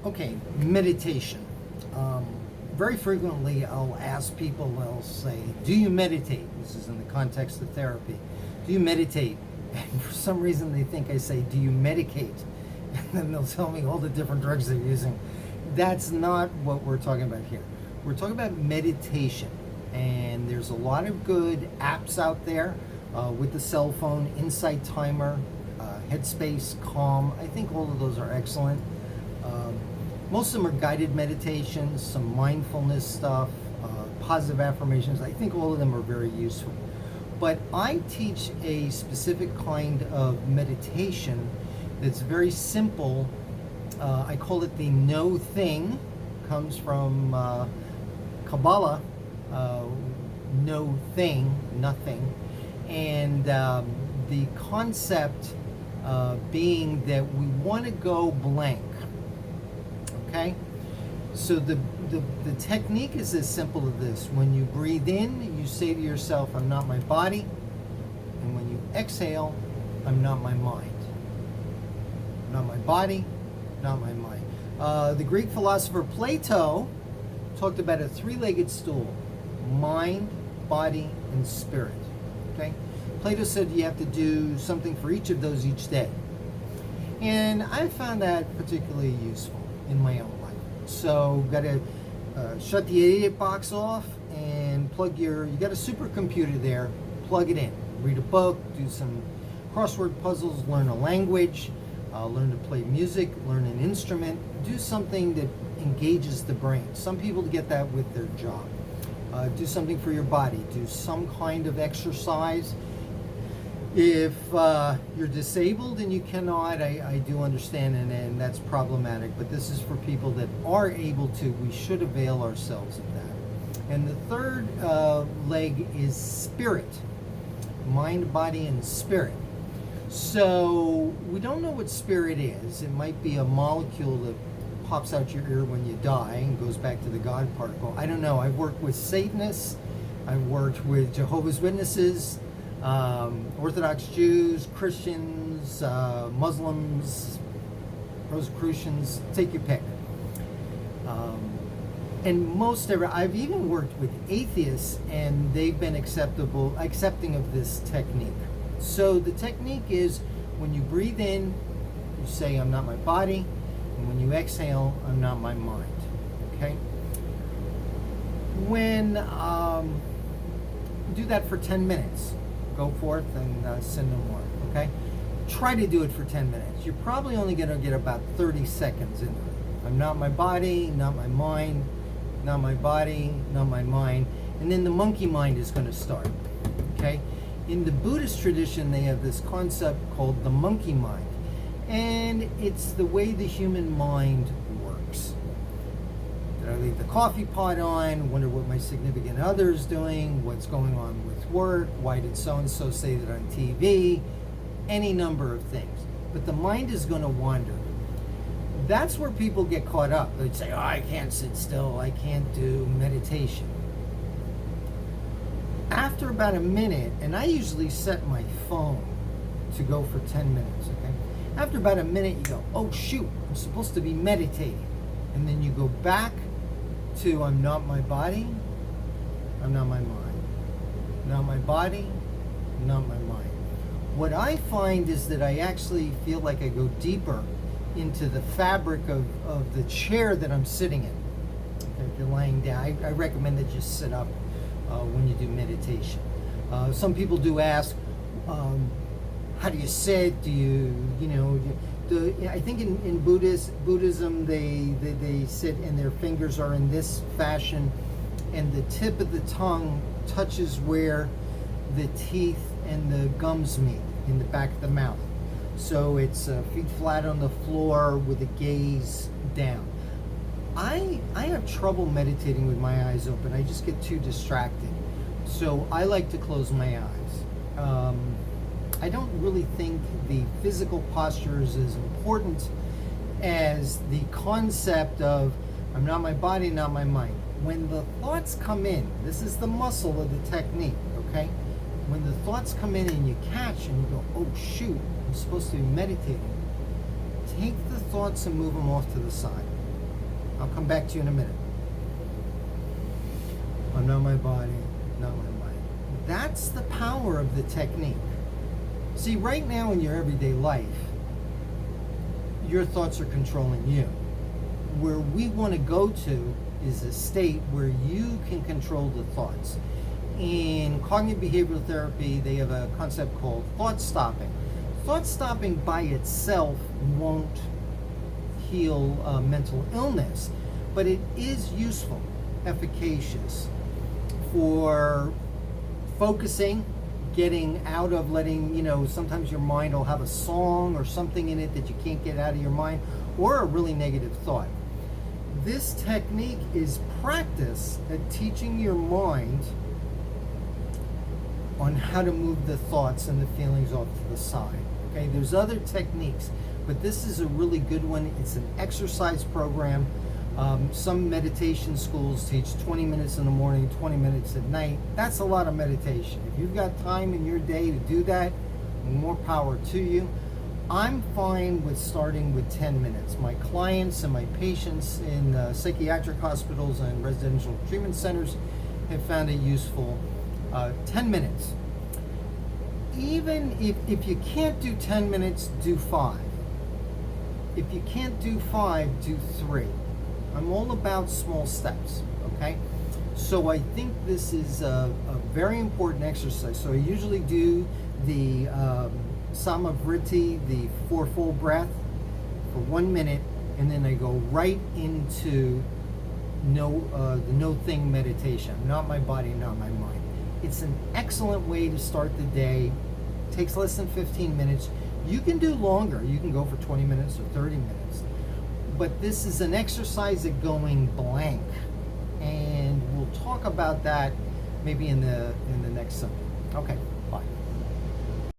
Okay, meditation. Um, Very frequently I'll ask people, they'll say, do you meditate? This is in the context of therapy. Do you meditate? And for some reason they think I say, do you medicate? And then they'll tell me all the different drugs they're using. That's not what we're talking about here. We're talking about meditation. And there's a lot of good apps out there with the cell phone, Insight Timer, Headspace, Calm. I think all of those are excellent. Most of them are guided meditations, some mindfulness stuff, positive affirmations. I think all of them are very useful. But I teach a specific kind of meditation that's very simple. I call it the no thing. Comes from Kabbalah, no thing, nothing. And the concept being that we want to go blank. Okay, so the technique is as simple as this. When you breathe in, you say to yourself, I'm not my body. And when you exhale, I'm not my mind. Not my body, not my mind. The Greek philosopher Plato talked about a three-legged stool: mind, body, and spirit. Okay, Plato said you have to do something for each of those each day. And I found that particularly useful in my own life. So got to shut the idiot box off and you got a supercomputer there, plug it in. Read a book, do some crossword puzzles, learn a language, learn to play music, learn an instrument, do something that engages the brain. Some people get that with their job. Do something for your body, do some kind of exercise. If you're disabled and you cannot, I do understand, and that's problematic, but this is for people that are able to. We should avail ourselves of that. And the third leg is spirit, mind, body, and spirit. So we don't know what spirit is. It might be a molecule that pops out your ear when you die and goes back to the God particle. I don't know. I've worked with Satanists. I've worked with Jehovah's Witnesses, Orthodox Jews, Christians, Muslims, Rosicrucians, take your pick. And I've even worked with atheists, and they've been accepting of this technique. So the technique is, when you breathe in, you say, I'm not my body, and when you exhale, I'm not my mind. Okay? When do that for 10 minutes. Go forth and sin no more. Okay? Try to do it for 10 minutes. You're probably only going to get about 30 seconds into it. I'm not my body, not my mind, not my body, not my mind. And then the monkey mind is going to start. Okay? In the Buddhist tradition, they have this concept called the monkey mind. And it's the way the human mind works. Did I leave the coffee pot on? Wonder what my significant other is doing? What's going on with work? Why did so-and-so say that on TV? Any number of things. But the mind is going to wander. That's where people get caught up. They'd say, oh, I can't sit still. I can't do meditation. After about a minute, and I usually set my phone to go for 10 minutes, okay? After about a minute, you go, oh shoot, I'm supposed to be meditating. And then you go back to, I'm not my body, I'm not my mind. Not my body, not my mind. What I find is that I actually feel like I go deeper into the fabric of the chair that I'm sitting in. Okay, if you're laying down, I recommend that you sit up when you do meditation. Some people do ask, how do you sit? Do I think in Buddhism they sit and their fingers are in this fashion, and the tip of the tongue touches where the teeth and the gums meet in the back of the mouth. So it's feet flat on the floor with a gaze down. I have trouble meditating with my eyes open. I just get too distracted. So I like to close my eyes. I don't really think the physical posture is as important as the concept of, I'm not my body, not my mind. When the thoughts come in, this is the muscle of the technique, okay? When the thoughts come in and you catch and you go, oh shoot, I'm supposed to be meditating, take the thoughts and move them off to the side. I'll come back to you in a minute. I'm not my body, not my mind. That's the power of the technique. See, right now in your everyday life, your thoughts are controlling you. Where we want to go to is a state where you can control the thoughts. In cognitive behavioral therapy, they have a concept called thought stopping. Thought stopping by itself won't heal mental illness, but it is useful, efficacious for focusing, getting out of letting, sometimes your mind will have a song or something in it that you can't get out of your mind, or a really negative thought. This technique is practice at teaching your mind on how to move the thoughts and the feelings off to the side. Okay, there's other techniques, but this is a really good one. It's an exercise program. Some meditation schools teach 20 minutes in the morning, 20 minutes at night. That's a lot of meditation. If you've got time in your day to do that, more power to you. I'm fine with starting with 10 minutes. My clients and my patients in psychiatric hospitals and residential treatment centers have found it useful. 10 minutes. Even if you can't do 10 minutes, do 5. If you can't do 5, do 3. I'm all about small steps, okay? So I think this is a very important exercise. So I usually do the Samavriti, the fourfold breath, for 1 minute, and then I go right into the no thing meditation. Not my body, not my mind. It's an excellent way to start the day. It takes less than 15 minutes. You can do longer. You can go for 20 minutes or 30 minutes. But this is an exercise at going blank. And we'll talk about that maybe in the next subject. Okay, bye.